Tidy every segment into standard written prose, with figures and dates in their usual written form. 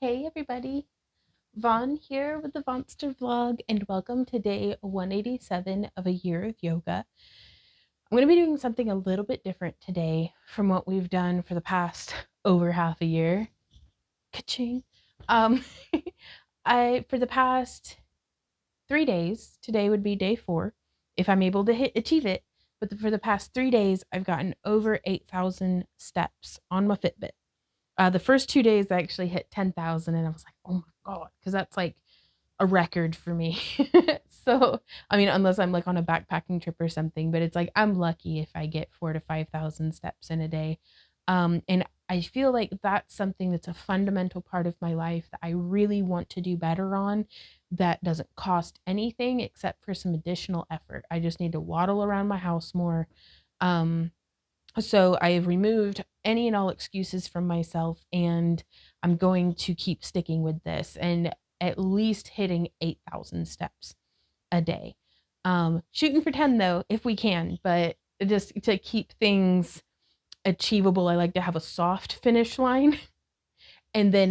Hey everybody, Vaughn here with the Vonster vlog, and welcome to day 187 of a year of yoga. I'm going to be doing something a little bit different today from what we've done for the past over half a year. Ka-ching. Um, for the past 3 days, today would be day 4, if I'm able to achieve it. But for the past 3 days, I've gotten over 8,000 steps on my Fitbit. The first 2 days I actually hit 10,000 and I was like, oh my God, because that's like a record for me. So, I mean, unless I'm like on a backpacking trip or something, but it's like I'm lucky if I get 4 to 5,000 steps in a day. And I feel like that's something that's a fundamental part of my life that I really want to do better on. That doesn't cost anything except for some additional effort. I just need to waddle around my house more. Um, so I have removed any and all excuses from myself, and I'm going to keep sticking with this and at least hitting 8,000 steps a day. Shooting for 10 though, if we can, but just to keep things achievable, I like to have a soft finish line and then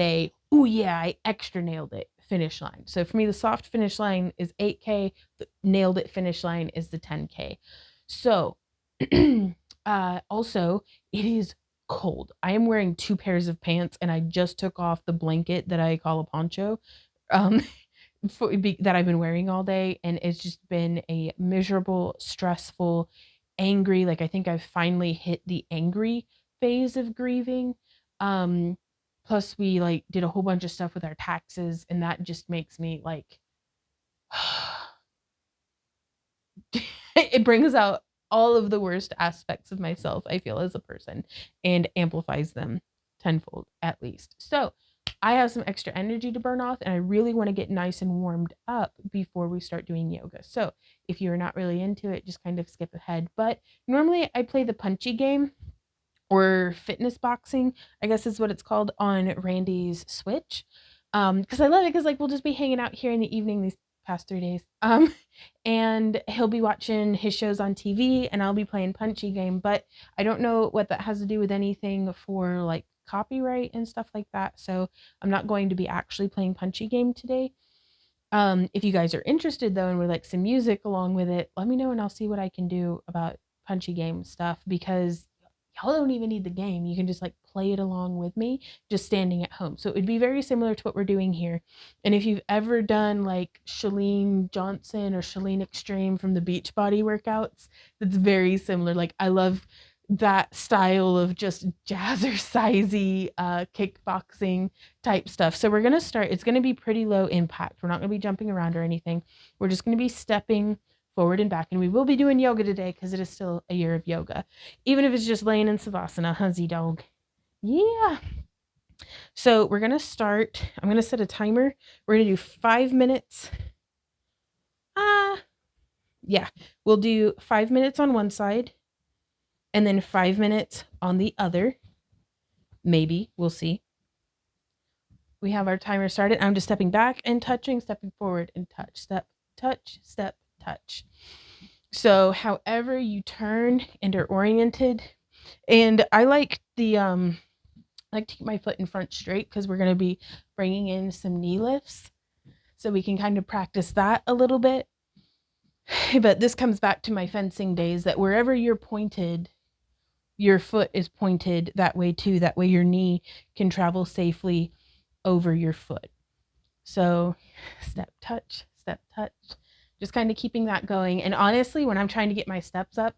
oh yeah, I extra nailed it finish line. So for me, the soft finish line is 8K, the nailed it finish line is the 10K. So, also, it is cold. I am wearing 2 pairs of pants and I just took off the blanket that I call a poncho. Um, that I've been wearing all day, and it's just been a miserable, stressful, angry. Like I think I've finally hit the angry phase of grieving. Um, Plus we like did a whole bunch of stuff with our taxes, and that just makes me like it brings out all of the worst aspects of myself, I feel, as a person, and amplifies them tenfold at least. So I have some extra energy to burn off, and I really want to get nice and warmed up before we start doing yoga. So if you're not really into it, just kind of skip ahead. But normally I play the punchy game, or fitness boxing, I guess is what it's called, on Randy's Switch. Because I love it, because like we'll just be hanging out here in the evening these past 3 days. And he'll be watching his shows on TV and I'll be playing punchy game, but I don't know what that has to do with anything for like copyright and stuff like that. So I'm not going to be actually playing punchy game today. If you guys are interested though and would like some music along with it, let me know and I'll see what I can do about punchy game stuff, because y'all don't even need the game. You can just like play it along with me, just standing at home. So it would be very similar to what we're doing here. And if you've ever done like Shalene Johnson or Shalene Extreme from the Beachbody workouts, that's very similar. Like I love that style of just jazzercisey kickboxing type stuff. So we're gonna start. It's gonna be pretty low impact. We're not gonna be jumping around or anything. We're just gonna be stepping forward and back, and we will be doing yoga today because it is still a year of yoga, even if it's just laying in savasana, huzzy dog. Yeah. So we're gonna start. I'm gonna set a timer. We're gonna do 5 minutes. Yeah, we'll do 5 minutes on one side and then 5 minutes on the other. Maybe we'll see. We have our timer started. I'm just stepping back and touching, stepping forward and touch, step, step, touch. So however you turn and are oriented, and I like to keep my foot in front straight because we're going to be bringing in some knee lifts, so we can kind of practice that a little bit. But this comes back to my fencing days, that wherever you're pointed, your foot is pointed that way too. That way your knee can travel safely over your foot. So step, touch, just kind of keeping that going. And honestly, when I'm trying to get my steps up,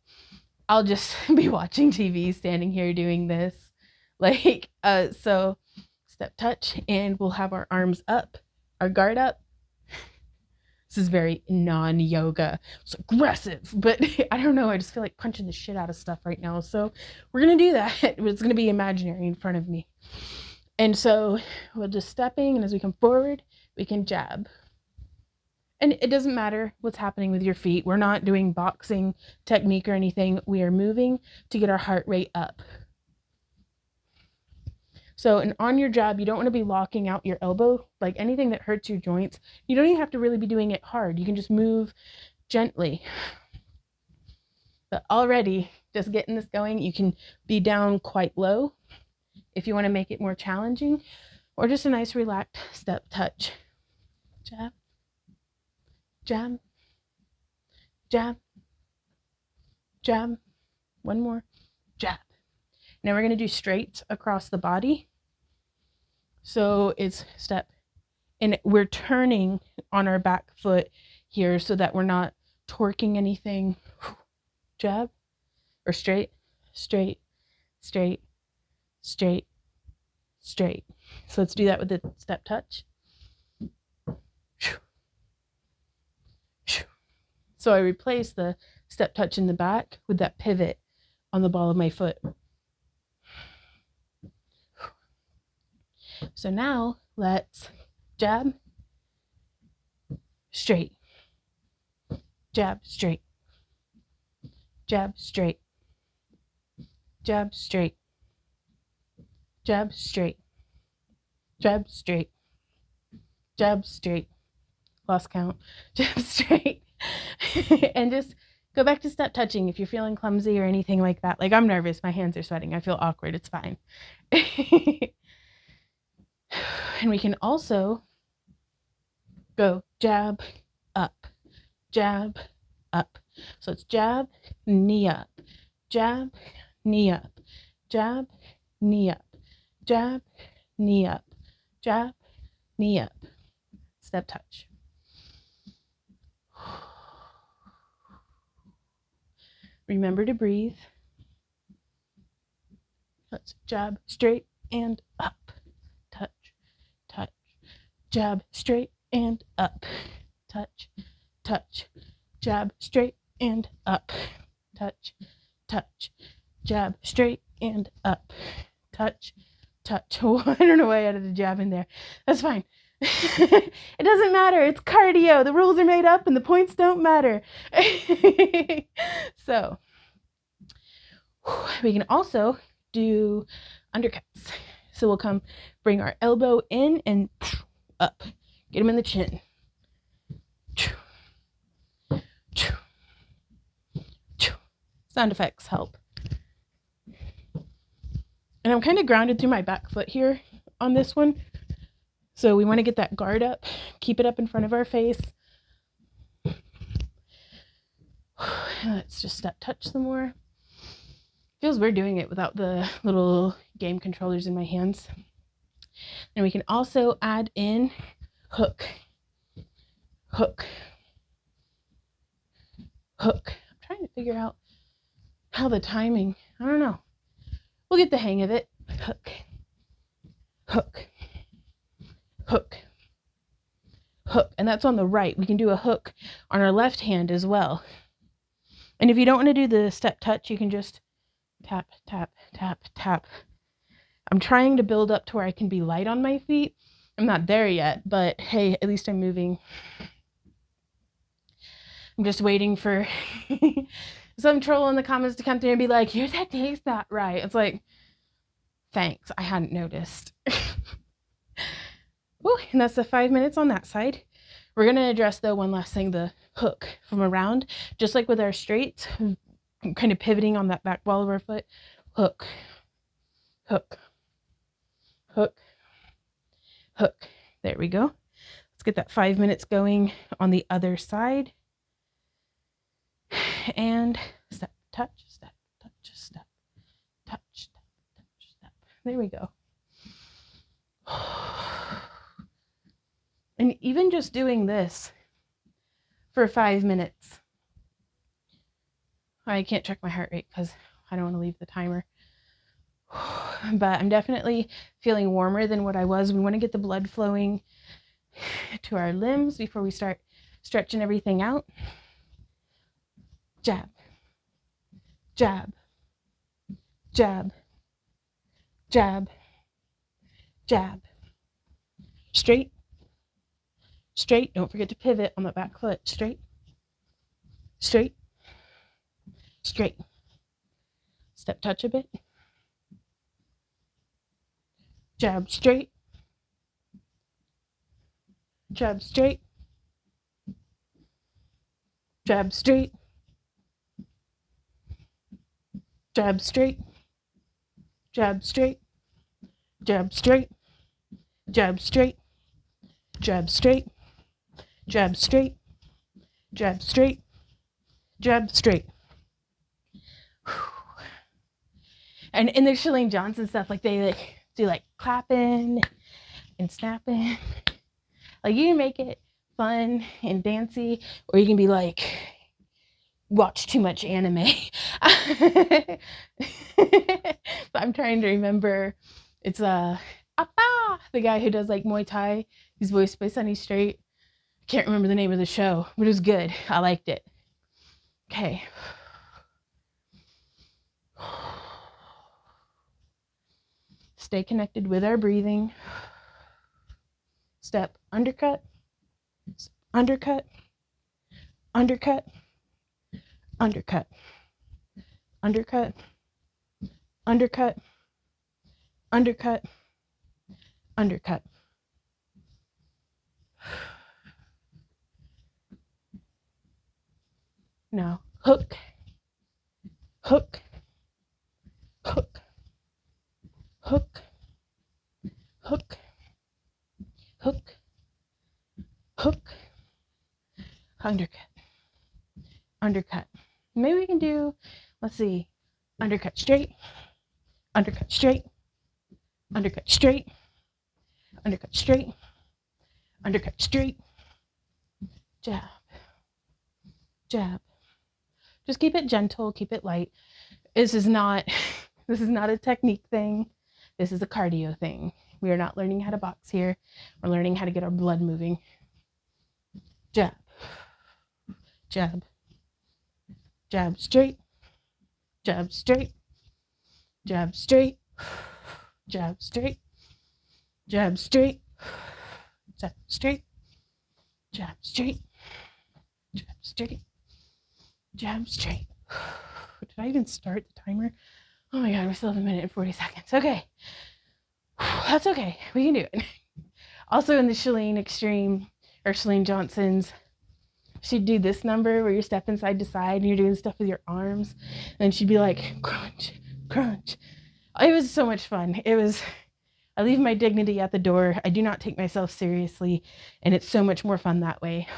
I'll just be watching TV standing here doing this. So step, touch, and we'll have our arms up, our guard up. This is very non-yoga. It's aggressive, but I don't know. I just feel like punching the shit out of stuff right now. So we're going to do that. It's going to be imaginary in front of me. And so we're just stepping, and as we come forward, we can jab. And it doesn't matter what's happening with your feet. We're not doing boxing technique or anything. We are moving to get our heart rate up. So, and on your jab, you don't want to be locking out your elbow, like anything that hurts your joints. You don't even have to really be doing it hard. You can just move gently. But already, just getting this going, you can be down quite low if you want to make it more challenging. or just a nice relaxed step touch. Jab, jab, jab, jab. One more, jab. Now we're going to do straights across the body. So it's step, and we're turning on our back foot here so that we're not torquing anything. Jab, or straight, straight, straight, straight, straight. So let's do that with the step touch. So I replace the step touch in the back with that pivot on the ball of my foot. So now let's jab, straight, jab, straight, jab, straight, jab, straight, jab, straight, jab, straight, jab, straight, lost count, jab, straight, and just go back to step touching if you're feeling clumsy or anything like that. Like, I'm nervous, my hands are sweating, I feel awkward, it's fine. And we can also go jab, up, jab, up. So it's jab, knee up, jab, knee up, jab, knee up, jab, knee up, jab, knee up. Step touch. Remember to breathe. Let's jab, straight, and up. Touch, touch. Jab, straight, and up. Touch, touch. Jab, straight, and up. Touch, touch. Jab, straight, and up. Touch, touch. Oh, I don't know why I added a jab in there. That's fine. It doesn't matter. It's cardio. The rules are made up and the points don't matter. So we can also do undercuts. So we'll come bring our elbow in and up. Get him in the chin. Sound effects help. And I'm kind of grounded through my back foot here on this one. So we want to get that guard up, keep it up in front of our face. Let's just step touch some more. Feels weird doing it without the little game controllers in my hands. And we can also add in hook, hook, hook. I'm trying to figure out how the timing, I don't know. We'll get the hang of it. Hook, hook, hook, hook. And that's on the right. We can do a hook on our left hand as well. And if you don't want to do the step touch, you can just tap, tap, tap, tap. I'm trying to build up to where I can be light on my feet. I'm not there yet, but hey, at least I'm moving. I'm just waiting for some troll in the comments to come through and be like, your technique's not right. It's like, thanks, I hadn't noticed. Woo, and that's the 5 minutes on that side. We're going to address, though, one last thing, the hook from around. Just like with our straights, kind of pivoting on that back wall of our foot. Hook, hook, hook, hook. There we go. Let's get that 5 minutes going on the other side. And step, touch, step, touch, step, touch, step, touch, step. There we go. And even just doing this for 5 minutes. I can't check my heart rate because I don't want to leave the timer. But I'm definitely feeling warmer than what I was. We want to get the blood flowing to our limbs before we start stretching everything out. Jab, jab, jab, jab, jab. Straight, straight. Don't forget to pivot on the back foot. Straight, straight, straight. Step touch a bit. Jab, straight. Jab, straight. Jab, straight. Jab, straight. Jab, straight. Jab, straight. jab straight, jab straight, jab straight, jab straight, jab straight. And in the Chalene Johnson stuff, like they like do like clapping and snapping. Like you can make it fun and dancey, or you can be like, watch too much anime. But I'm trying to remember. It's Appa, the guy who does like Muay Thai. He's voiced by Sonny Strait. I can't remember the name of the show, but it was good. I liked it. Okay. Stay connected with our breathing. Step undercut, undercut, undercut, undercut, undercut, undercut, undercut, undercut. Now hook, hook, hook, hook, hook, hook, hook, undercut, undercut. Maybe we can do, let's see, undercut straight, undercut straight, undercut straight, undercut straight, undercut straight, jab, jab. Just keep it gentle, keep it light. This is not a technique thing. This is a cardio thing. We are not learning how to box here. We're learning how to get our blood moving. Jab, jab, jab straight, jab straight, jab straight, jab straight, jab straight, jab straight, jab straight, jab straight, jab straight. Did I even start the timer? Oh my God, we still have a minute and 40 seconds. Okay. That's okay. We can do it. Also in the Chalene Extreme, or Chalene Johnson's, she'd do this number where you're stepping side to side and you're doing stuff with your arms. And she'd be like, crunch, crunch. It was so much fun. I leave my dignity at the door. I do not take myself seriously. And it's so much more fun that way.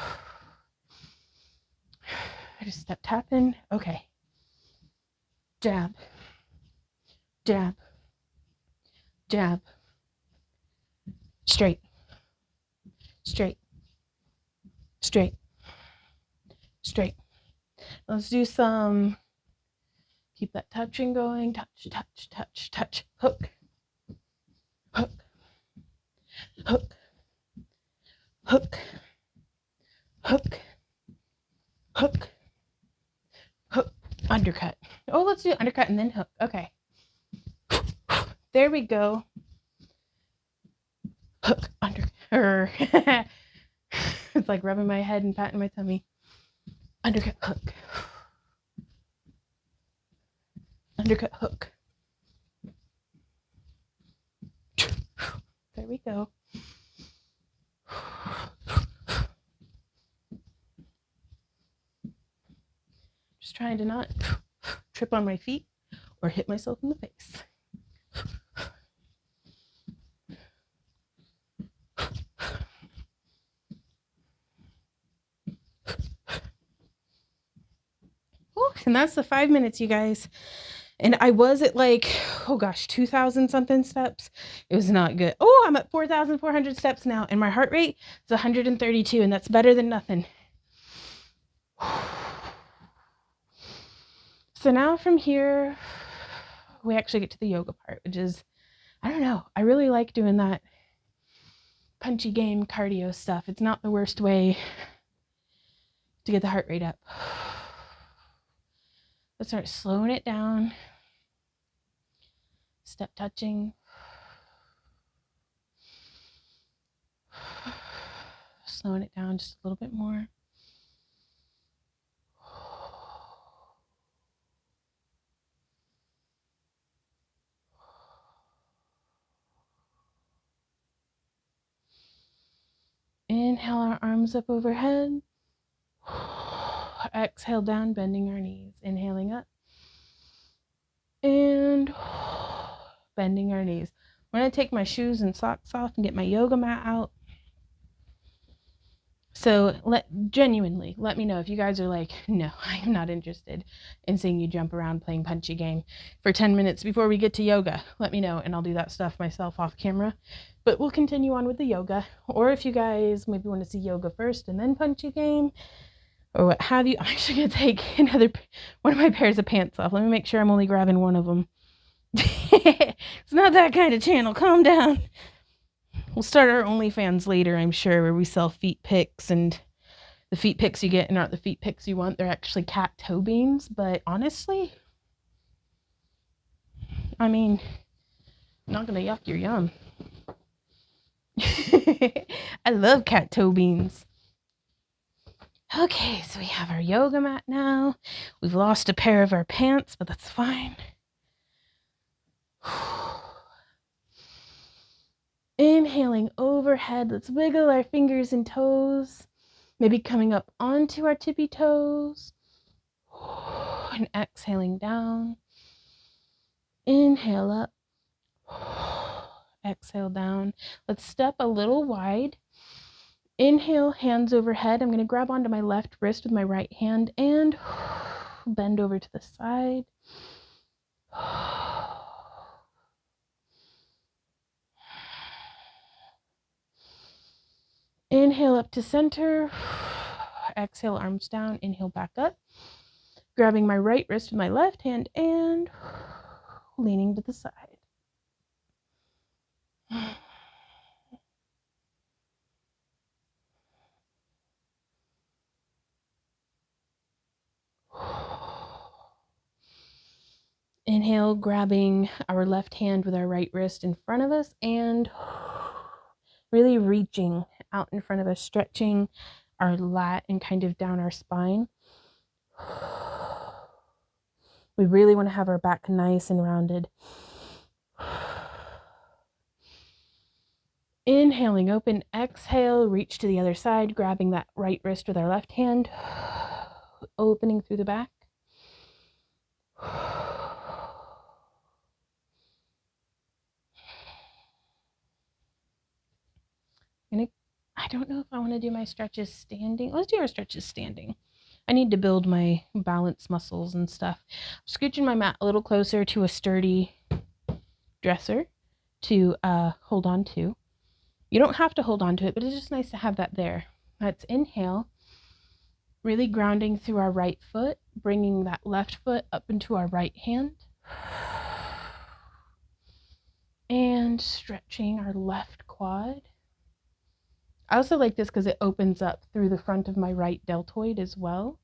I just step tapping. Okay. Jab, jab, jab, straight, straight, straight, straight. Let's do some, keep that touching going, touch, touch, touch, touch, hook, hook, hook, hook, hook, hook, hook, undercut. Oh, let's do undercut and then hook. Okay. There we go. Hook, undercut. It's like rubbing my head and patting my tummy. Undercut, hook. Undercut, hook. There we go. Just trying to not trip on my feet or hit myself in the face. And that's the 5 minutes, you guys. And I was at like, oh gosh, 2,000 something steps. It was not good. Oh, I'm at 4,400 steps now. And my heart rate is 132. And that's better than nothing. So now from here, we actually get to the yoga part, which is, I don't know. I really like doing that punchy game cardio stuff. It's not the worst way to get the heart rate up. Let's start slowing it down. Step touching. Slowing it down just a little bit more. Inhale our arms up overhead. Exhale down, bending our knees. Inhaling up. And bending our knees. I'm going to take my shoes and socks off and get my yoga mat out. So genuinely, let me know if you guys are like, no, I am not interested in seeing you jump around playing Punchy Game for 10 minutes before we get to yoga. Let me know, and I'll do that stuff myself off camera. But we'll continue on with the yoga. Or if you guys maybe want to see yoga first and then Punchy Game, or what have you, I'm actually going to take one of my pairs of pants off. Let me make sure I'm only grabbing one of them. It's not that kind of channel. Calm down. We'll start our OnlyFans later, I'm sure, where we sell feet pics, and the feet pics you get aren't the feet pics you want. They're actually cat toe beans. But honestly, I mean, I'm not going to yuck your yum. I love cat toe beans. Okay, so we have our yoga mat now. We've lost a pair of our pants, but that's fine. Inhaling overhead. Let's wiggle our fingers and toes. Maybe coming up onto our tippy toes. And exhaling down. Inhale up. Exhale down. Let's step a little wide. Inhale, hands overhead. I'm going to grab onto my left wrist with my right hand and bend over to the side. Inhale up to center. Exhale, arms down. Inhale, back up. Grabbing my right wrist with my left hand and leaning to the side. Inhale, grabbing our left hand with our right wrist in front of us and really reaching out in front of us, stretching our lat and kind of down our spine. We really want to have our back nice and rounded. Inhaling open, exhale, reach to the other side, grabbing that right wrist with our left hand, opening through the back. I don't know if I want to do my stretches standing. Let's do our stretches standing. I need to build my balance muscles and stuff. I'm scooching my mat a little closer to a sturdy dresser to hold on to. You don't have to hold on to it, but it's just nice to have that there. Let's inhale, really grounding through our right foot, bringing that left foot up into our right hand. And stretching our left quad. I also like this because it opens up through the front of my right deltoid as well.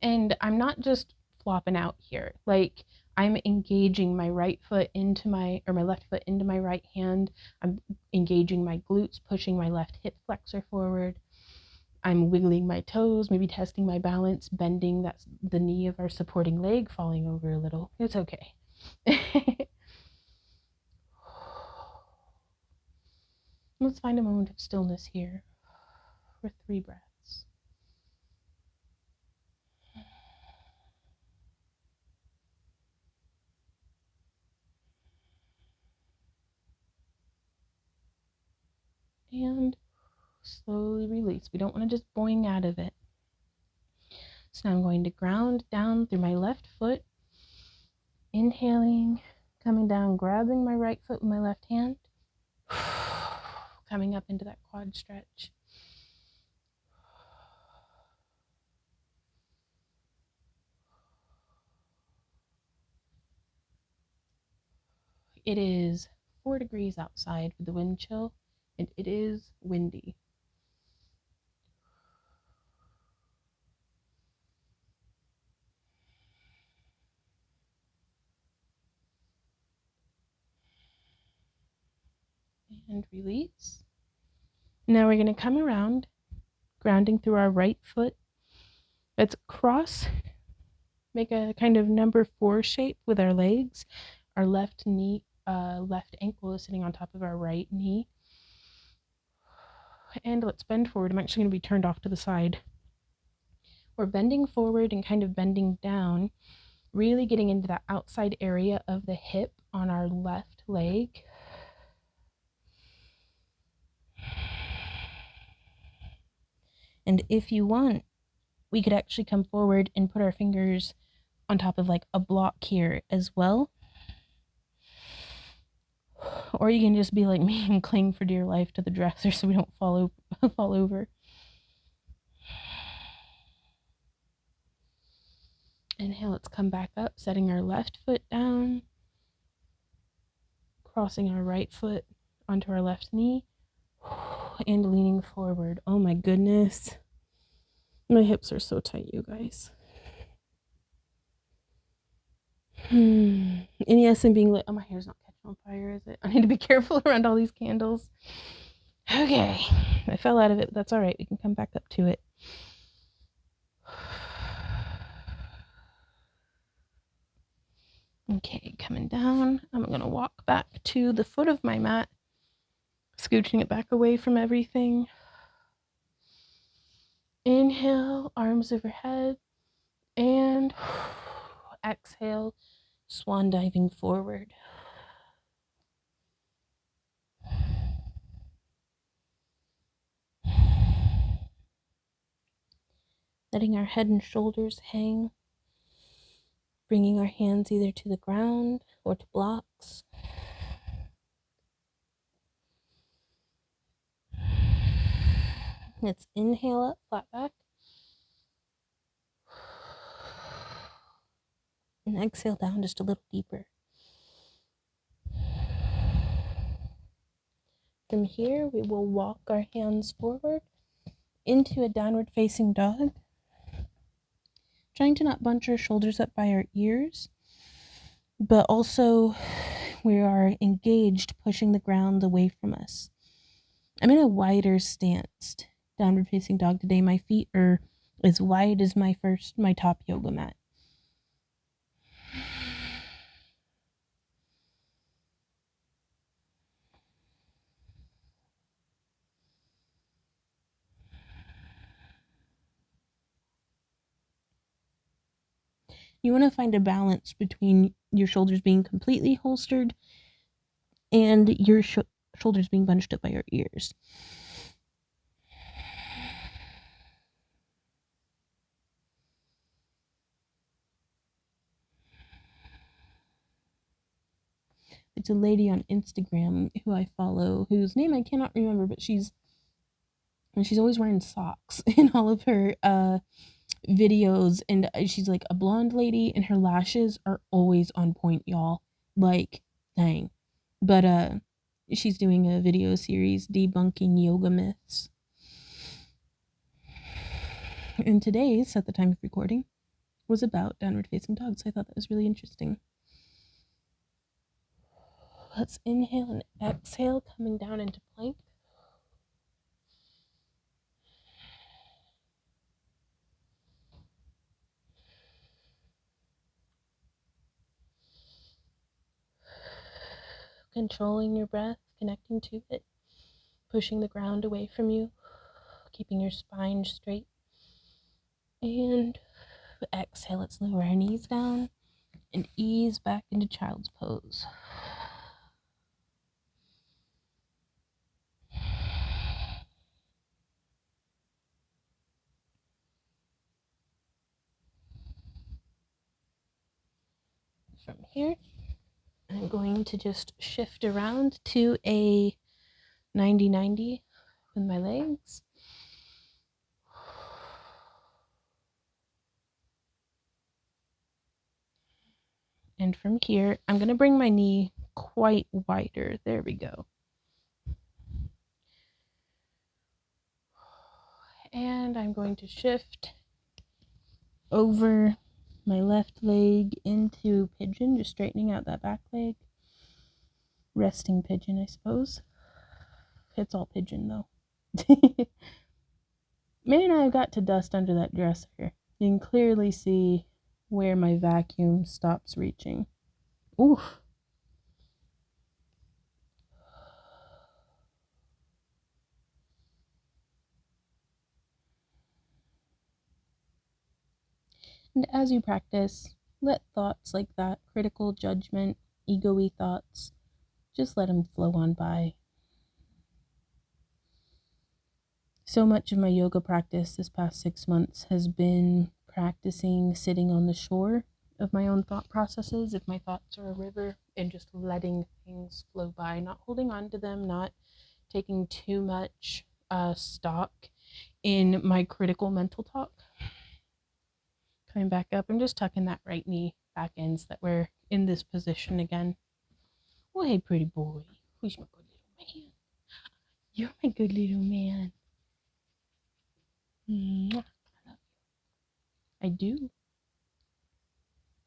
And I'm not just flopping out here. Like, I'm engaging my right foot into my left foot into my right hand. I'm engaging my glutes, pushing my left hip flexor forward. I'm wiggling my toes, maybe testing my balance, bending the knee of our supporting leg, falling over a little. It's okay. Let's find a moment of stillness here for 3 breaths. And slowly release. We don't want to just boing out of it. So now I'm going to ground down through my left foot. Inhaling, coming down, grabbing my right foot with my left hand. Coming up into that quad stretch. It is 4 degrees outside with the wind chill, and it is windy. And release. Now we're going to come around, grounding through our right foot. Let's cross, make a kind of number 4 shape with our legs. Our left knee, left ankle is sitting on top of our right knee. And let's bend forward. I'm actually going to be turned off to the side. We're bending forward and kind of bending down, really getting into that outside area of the hip on our left leg. And if you want, we could actually come forward and put our fingers on top of like a block here as well. Or you can just be like me and cling for dear life to the dresser so we don't fall over. Inhale, let's come back up, setting our left foot down, crossing our right foot onto our left knee, and leaning forward. Oh my goodness. My hips are so tight, you guys. And yes, I'm being lit. Oh, my hair's not catching on fire, is it? I need to be careful around all these candles. Okay. I fell out of it, but that's all right. We can come back up to it. Okay, coming down. I'm going to walk back to the foot of my mat, scooching it back away from everything. Inhale, arms overhead, and exhale, swan diving forward. Letting our head and shoulders hang, bringing our hands either to the ground or to blocks. Let's inhale up, flat back. And exhale down just a little deeper. From here, we will walk our hands forward into a downward facing dog. Trying to not bunch our shoulders up by our ears, but also we are engaged, pushing the ground away from us. I'm in a wider stance, downward facing dog today. My feet are as wide as my top yoga mat. You want to find a balance between your shoulders being completely holstered and your shoulders being bunched up by your ears. It's a lady on Instagram who I follow, whose name I cannot remember, but she's always wearing socks in all of her videos, and she's like a blonde lady, and her lashes are always on point, y'all. Like, dang. But she's doing a video series debunking yoga myths. And today's, at the time of recording, was about downward facing dogs. So I thought that was really interesting. Let's inhale and exhale, coming down into plank. Controlling your breath, connecting to it, pushing the ground away from you, keeping your spine straight. And exhale, let's lower our knees down and ease back into child's pose. From here, I'm going to just shift around to a 90-90 with my legs. And from here, I'm going to bring my knee quite wider. There we go. And I'm going to shift over my left leg into pigeon, just straightening out that back leg. Resting pigeon, I suppose. It's all pigeon, though. Man, I got to dust under that dresser. You can clearly see where my vacuum stops reaching. Oof. And as you practice, let thoughts like that, critical judgment, ego-y thoughts, just let them flow on by. So much of my yoga practice this past 6 months has been practicing sitting on the shore of my own thought processes, if my thoughts are a river, and just letting things flow by, not holding on to them, not taking too much stock in my critical mental talk. Coming back up, I'm just tucking that right knee back in so that we're in this position again. Oh, hey, pretty boy. Who's my good little man? You're my good little man. Mwah. I do. You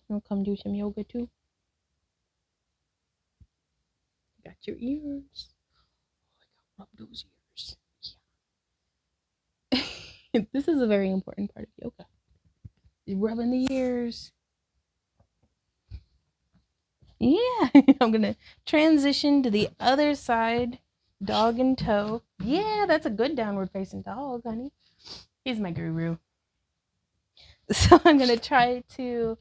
wanna come do some yoga too? Got your ears. Oh, I gotta rub those ears. Yeah. This is a very important part of yoga. Rubbing the ears. Yeah. I'm gonna transition to the other side. Dog and toe. Yeah, that's a good downward facing dog, honey. He's my guru. So I'm gonna try to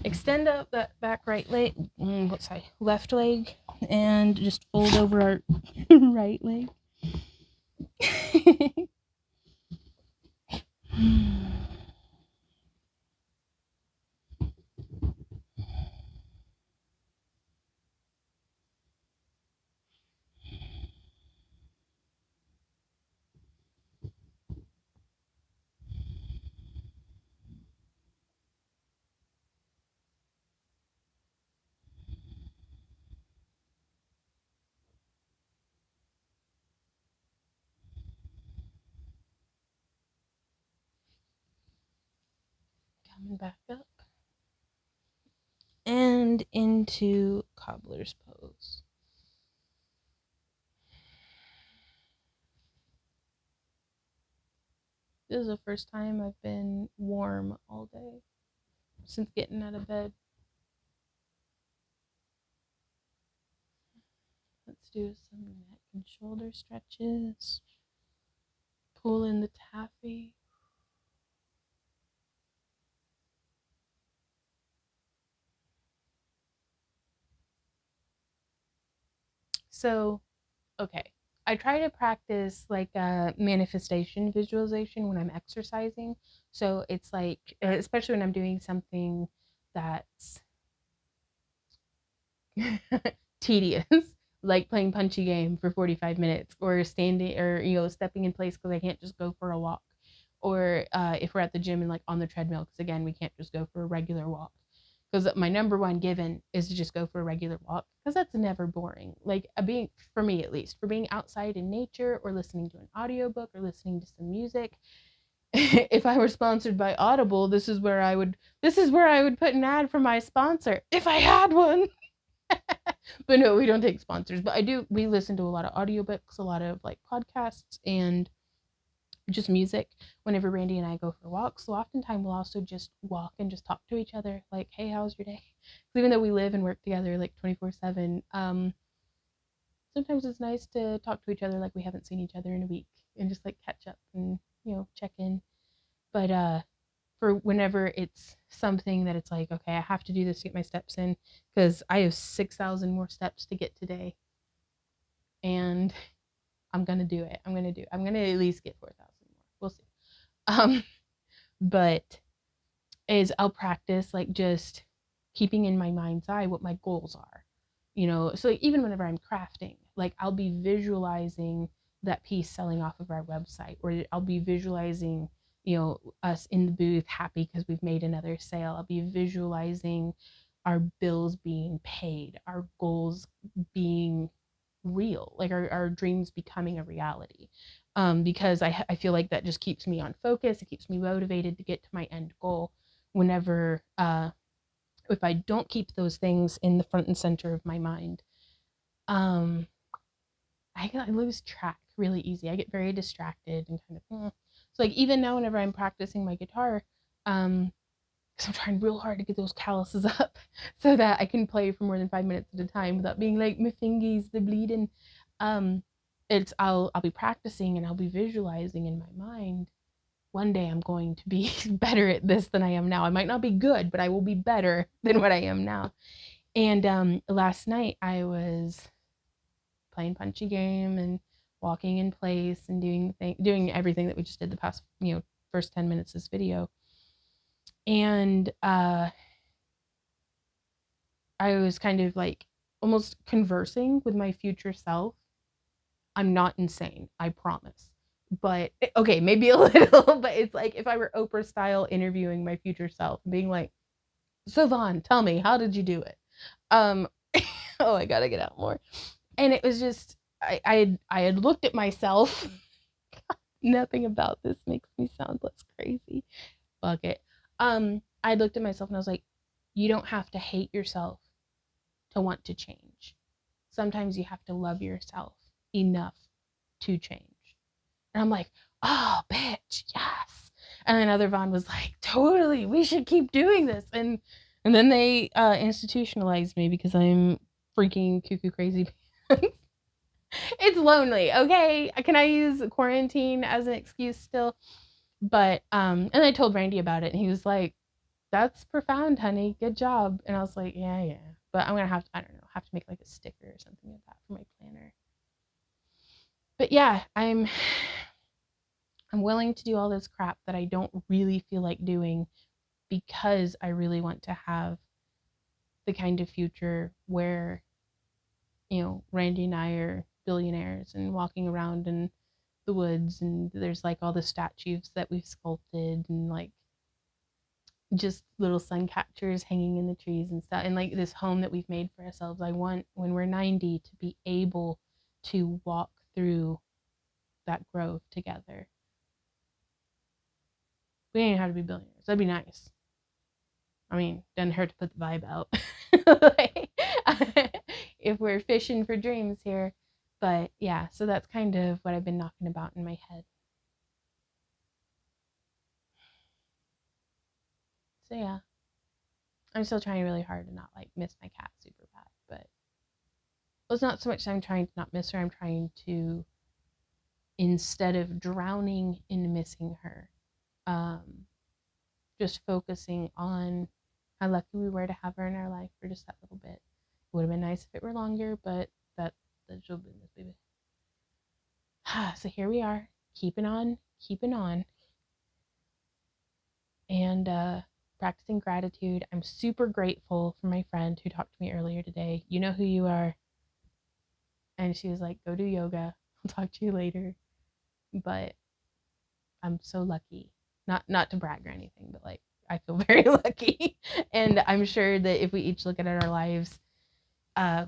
extend up that back right leg, left leg, and just fold over our right leg. Coming back up and into cobbler's pose. This is the first time I've been warm all day since getting out of bed. Let's do some neck and shoulder stretches. Pull in the taffy. So, okay, I try to practice like a manifestation visualization when I'm exercising. So it's like, especially when I'm doing something that's tedious, like playing punchy game for 45 minutes or standing or, stepping in place because I can't just go for a walk. Or if we're at the gym and like on the treadmill, because again, we can't just go for a regular walk. Because my number one given is to just go for a regular walk because that's never boring. Like being, for me at least, for being outside in nature or listening to an audiobook or listening to some music. If I were sponsored by Audible, this is where I would put an ad for my sponsor if I had one. But no, we don't take sponsors. But we listen to a lot of audiobooks, a lot of like podcasts, and just music whenever Randy and I go for walks. So oftentimes we'll also just walk and just talk to each other, like, hey, how's your day? Even though we live and work together like 24/7, sometimes it's nice to talk to each other like we haven't seen each other in a week and just like catch up and, check in. But for whenever it's something that it's like, okay, I have to do this to get my steps in because I have 6,000 more steps to get today. And I'm going to do it. I'm going to at least get 4,000 more. We'll see. But is I'll practice like just keeping in my mind's eye what my goals are. So like, even whenever I'm crafting, like I'll be visualizing that piece selling off of our website, or I'll be visualizing, us in the booth happy because we've made another sale. I'll be visualizing our bills being paid, our goals being real, like our dreams becoming a reality. Because I feel like that just keeps me on focus. It keeps me motivated to get to my end goal. Whenever if I don't keep those things in the front and center of my mind, I lose track really easy. I get very distracted and kind of. So like even now, whenever I'm practicing my guitar, because I'm trying real hard to get those calluses up so that I can play for more than 5 minutes at a time without being like my fingies, the bleeding. It's I'll be practicing and I'll be visualizing in my mind one day I'm going to be better at this than I am now. I might not be good, but I will be better than what I am now. And last night I was playing punchy game and walking in place and doing everything that we just did the past, first 10 minutes of this video. And I was kind of like almost conversing with my future self. I'm not insane, I promise. But okay, maybe a little, but it's like if I were Oprah style interviewing my future self, being like, so Vaughn, tell me, how did you do it? Oh, I gotta get out more. And it was just, I had looked at myself. Nothing about this makes me sound less crazy. Fuck it. I looked at myself and I was like, you don't have to hate yourself to want to change. Sometimes you have to love yourself enough to change. And I'm like, oh, bitch, yes. And then other Vaughn was like, totally, we should keep doing this. And then they institutionalized me because I'm freaking cuckoo crazy. It's lonely, okay? Can I use quarantine as an excuse still? But and I told Randy about it and he was like, that's profound, honey. Good job. And I was like, yeah. But I'm gonna have to, I don't know, have to make like a sticker or something like that for my planner. But yeah, I'm willing to do all this crap that I don't really feel like doing because I really want to have the kind of future where, Randy and I are billionaires and walking around in the woods and there's like all the statues that we've sculpted and like just little sun catchers hanging in the trees and stuff, and like this home that we've made for ourselves. I want when we're 90 to be able to walk through that grove together. We ain't have to be billionaires. That'd be nice. I mean, doesn't hurt to put the vibe out. Like, if we're fishing for dreams here. But yeah, so that's kind of what I've been knocking about in my head. So yeah, I'm still trying really hard to not like miss my cat super bad. But it's not so much that I'm trying to not miss her. I'm trying to, instead of drowning in missing her, just focusing on how lucky we were to have her in our life for just that little bit. It would have been nice if it were longer, but that's your business, baby. So here we are, keeping on, and practicing gratitude. I'm super grateful for my friend who talked to me earlier today. You know who you are. And she was like, go do yoga. I'll talk to you later. But I'm so lucky. Not to brag or anything, but like I feel very lucky. And I'm sure that if we each look at our lives,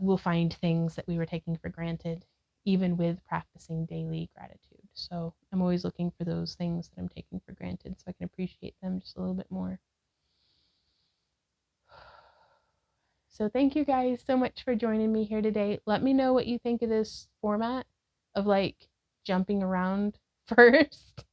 we'll find things that we were taking for granted, even with practicing daily gratitude. So I'm always looking for those things that I'm taking for granted so I can appreciate them just a little bit more. So thank you guys so much for joining me here today. Let me know what you think of this format of like jumping around first.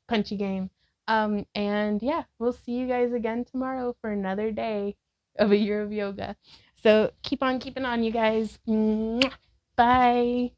Punchy game. And yeah, we'll see you guys again tomorrow for another day of a year of yoga. So keep on keeping on, you guys. Bye.